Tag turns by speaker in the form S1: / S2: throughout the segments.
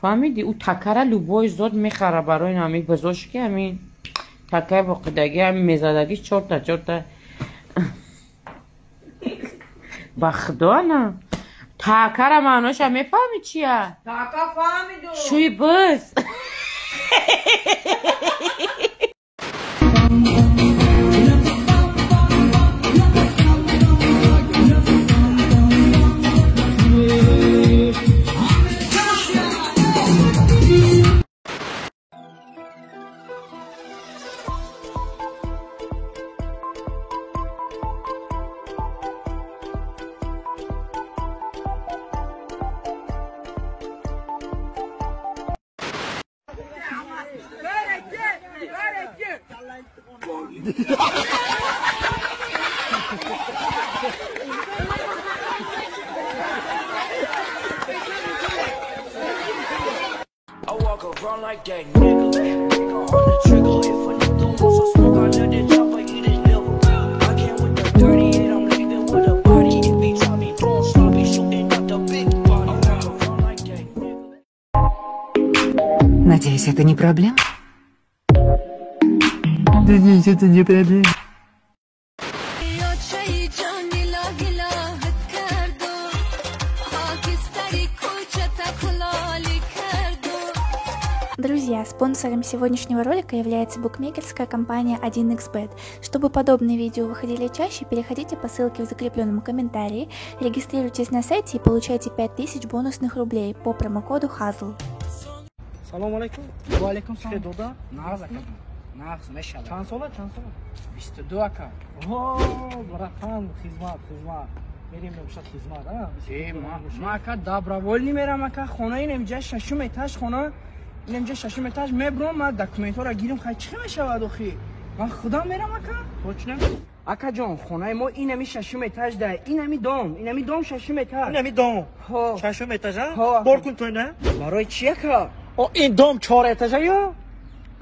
S1: فهمیدی او تکه را لوبای زود میخره برای همین بزرگ که همین تکه با قدگی همین میزدگی چورتا بخدا نه تکه را معناش هم میفهمی چیه؟
S2: تکه فهمیدو
S1: شوی بس
S3: I walk around like that nigga. Finger on the trigger. If a nigga wants some smoke, I let it drop like eat his liver. I came with the 38, I'm leaving with a body. If he try me blowing sloppy, shooting out the big body. I walk around like that nigga.
S4: Надеюсь, это не проблема? Надеюсь, это не проблема.
S5: Друзья, спонсором сегодняшнего ролика является букмекерская компания 1xbet. Чтобы подобные видео выходили чаще, переходите по ссылке в закрепленном комментарии, регистрируйтесь на сайте и получайте 5000 бонусных рублей по промокоду HAZL.
S2: سلام علیکم. و علیکم سلام. دودا؟ نغز اکا. نغز نشده. چند ساله؟ 22 اکا. برقم خدمت. میریم نمیشه خدمت. ما اکا دابراولی میرم اکا خونه این اینجا ششم اتاج خونه. این اینجا ششم اتاج میبرم ما دکومنت ها را گیرم خیلی چی میشود اخی؟ من خدا میرم اکا. پوچنم. اکا جان خونه ما این همی ششم اتاج ده. این همی دوم ششم اتاج. این همی دوم. ششم اتاج ها؟ بار کن تو نه؟ برای چی اکا؟ این دوم 4 اتاجه یا؟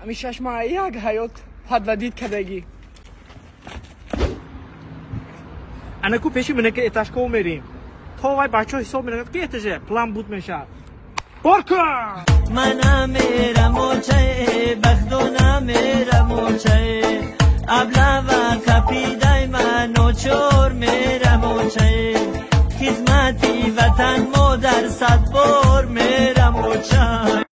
S2: همی شش ماه یک حیات حد ودید کدگی. انا کو پیشی منه که اتاج کو میریم. تا وای بچه حساب میرن که اتاجه پلان بود میشه. بارکن!
S6: من میرم موچه بخدو نمیرم موچه ابلا و کپیدای من نوچور میرم موچه خدمتی وطن مادر 100 بار میرم موچه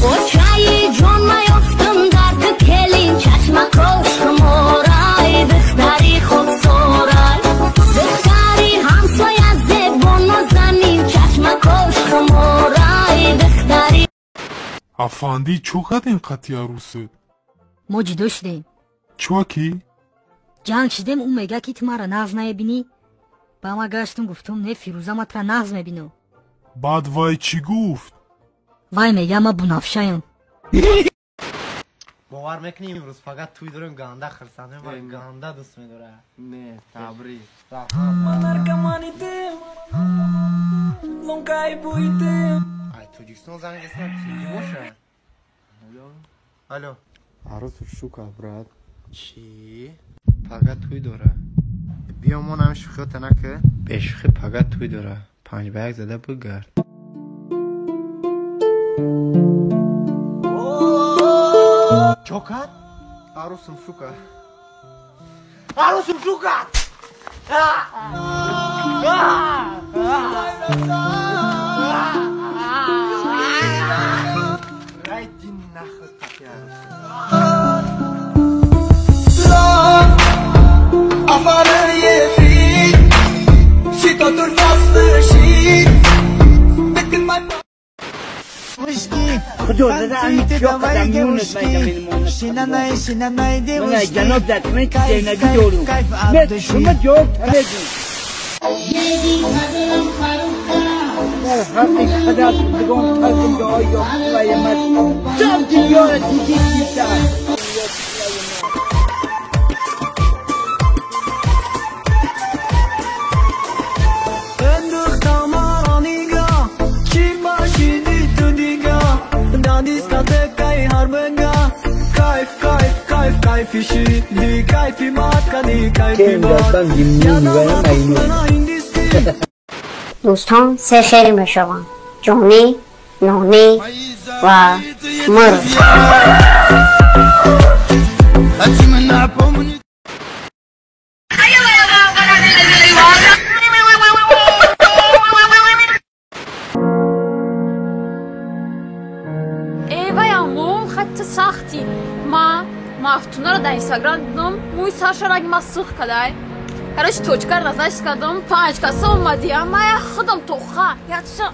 S7: اوچای جان میافتم در تو کلین چشم کشم آرای بختری خود سارای بختری همسای از زبان و زمین چشم کشم آرای بختری
S8: افاندی چوقدر اینقدر عروسه؟
S9: ما جدا شدیم.
S8: چوا کی؟
S9: جنگ شدیم اون میگه که تو مرا نغز نبینی با ما گشتم گفتم نه فیروزه ما تو نغز میبینم
S8: بعد وای چی گفت؟
S9: وای میگه ما بنافشایم
S10: باور میکنی امروز فقط توی دارم گانده خرسانه و گانده دوست میداره نه تبریز
S6: من ارکمانیتیم لونکای بویتیم
S10: ای تو جیستون زنگ جستن چی باشه الو عروس شوکا براد چی؟ فقط توی داره بیا ما نمی شوخی تنکه بشوخی فقط توی داره 5 بیگ زده بگرد چوکت؟ عروسم شوکا رای دین نخد تکی
S6: Amanın yerin Şit otur faslı şit Bittin my Whisky
S2: خجالت دارم چیکار کنم میونت میگم
S6: شینانای دی
S2: من جناب دتمن که زینبی دارم من شما جواب تمیدون همین خدات بگم تازم جایی یا خواهی مد جام دیاره دیگه بیشتر
S7: دوستان سه خیلی میشوان جانی نونی و مرغ.
S11: Eyvah yağmur, xətti saxti. Мафтуна да Инстаграм дидам, муй сашараг масух кадай. Короче, точка разачка дам, пачка сомадия, моя ходам тоха. Я чё?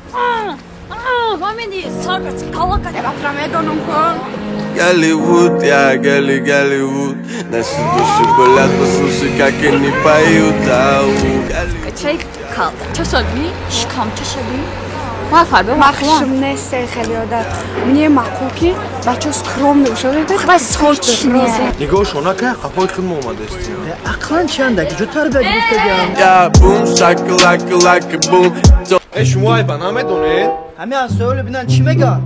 S11: Мамини саргат калака ратрамеганум кон.
S12: Голливуд, я Голливуд. Наши души болят, послушай, как они поют.
S11: Качай калда. Чё шаби? Шкам чё шаби?
S13: Махшумне خیلی عادت мне мақуки бачо скромный ушаве хай скучне
S10: нигошона ка қапой худм омадасти ақлан чанда ки ҷо тарбия гирифтагам
S12: я бум шакалака бум
S10: шумо айба намедонед ҳами аз суоли бинан чӣ мегӯянд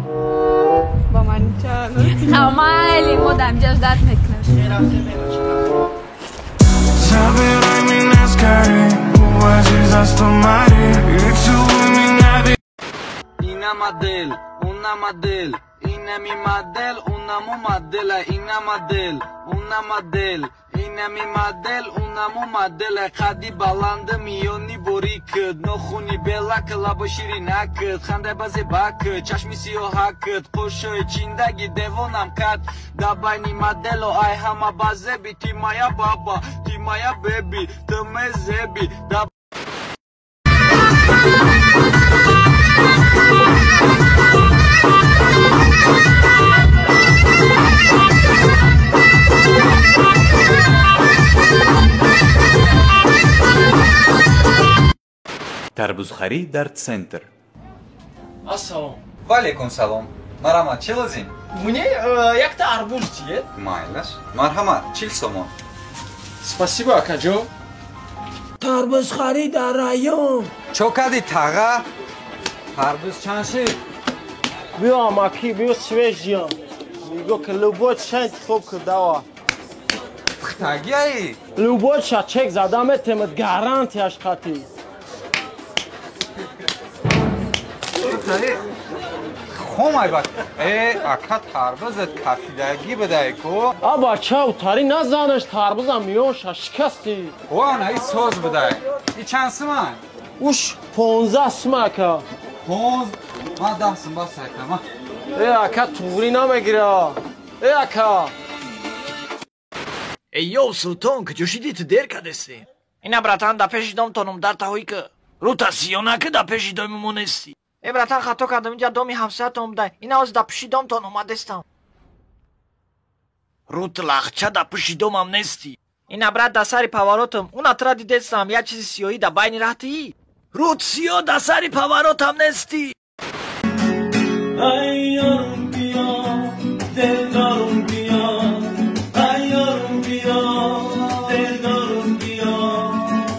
S13: ба ман чанд
S11: хамайли мо дамҷаш дард мекунем
S14: Забирай меня скорей, увози за 100 миль и целуй меня.
S15: Una model, ina mi model, una mu modela, ina model, ina mi model, una mu modela. Khadi balandı miyoni borikd, nokhuni belak, labo shirinakd, khande baze bakd, chashmi siyohakd, qo'shoy chindagi devonam kad, dabani modelo ay hama baze biti maya baba, ti maya baby, ti mezebi.
S16: Тарбузхари дар центр.
S2: Ассалом.
S17: Валейкум салом. Марҳамат, чӣ лозим?
S2: Мне якта арбуз чиед?
S17: Майлаш. Марҳамат, 40 сомон.
S2: Спасибо, акаҷо. Тарбузхари дар район.
S17: Чо кади таға? Тарбуз чанд шид?
S10: биё маки биё свежия миго ки любой ча интихоб кардава
S17: пухтагиаи
S10: любой ча чек зада метемад гарантияш қатӣ
S17: хомай бак ака тарбузат кафидагӣ бидай ку
S10: аба чав тари назанаш тарбуза миёша шикастӣ
S17: онаи соз бидай и чанд сумай
S10: уш 15 сумака
S17: 15 ма 10 сум бас айтама
S10: ака туғри намегира ака
S2: йоу султон каҷошиди ту дер кадести ина братан да пеши дом тонум дар таҳои ка рутасионака да пеши доми монести братан хато кардам инҷа доми ҳамсоятон будай ина оз да пеши дом тон омадестам рут лахча да пеши домам нести ина брат да сари поворотам уна тура дидестам як чизи сиёҳӣ да байни раҳтии рут сиёҳ да сари поворотам нести
S14: Ay yorum bia, deldarum bia. Ay yorum bia, deldarum bia.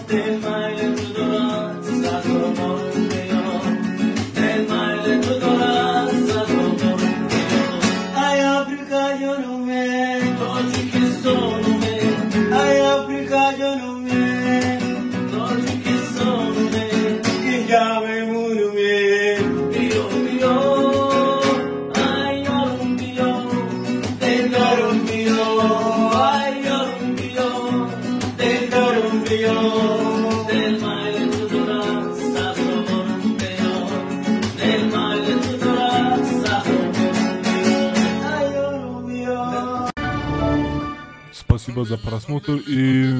S14: Del maile tudora, sadorum bia. Del maile tudora, sadorum bia. Ay Afrika yorume, Tajikistanume. Ay Afrika yorume, Tajikistanume. Kinjame murume, bio bio.
S8: Спасибо за просмотр и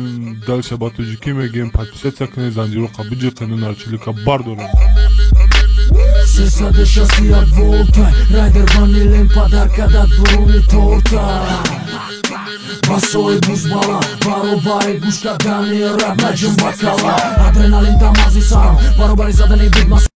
S8: дальше батуджики мегем подписаться к Занжиру Кабиджи канал Чилика Бардора.
S6: Сесаде шасти от волта, райдер ванилен подарка да дуруми торта. Басой бузбала, баробари гушка дани раб наджим бакала. Адреналин тамази сарам, баробари задани бигмас.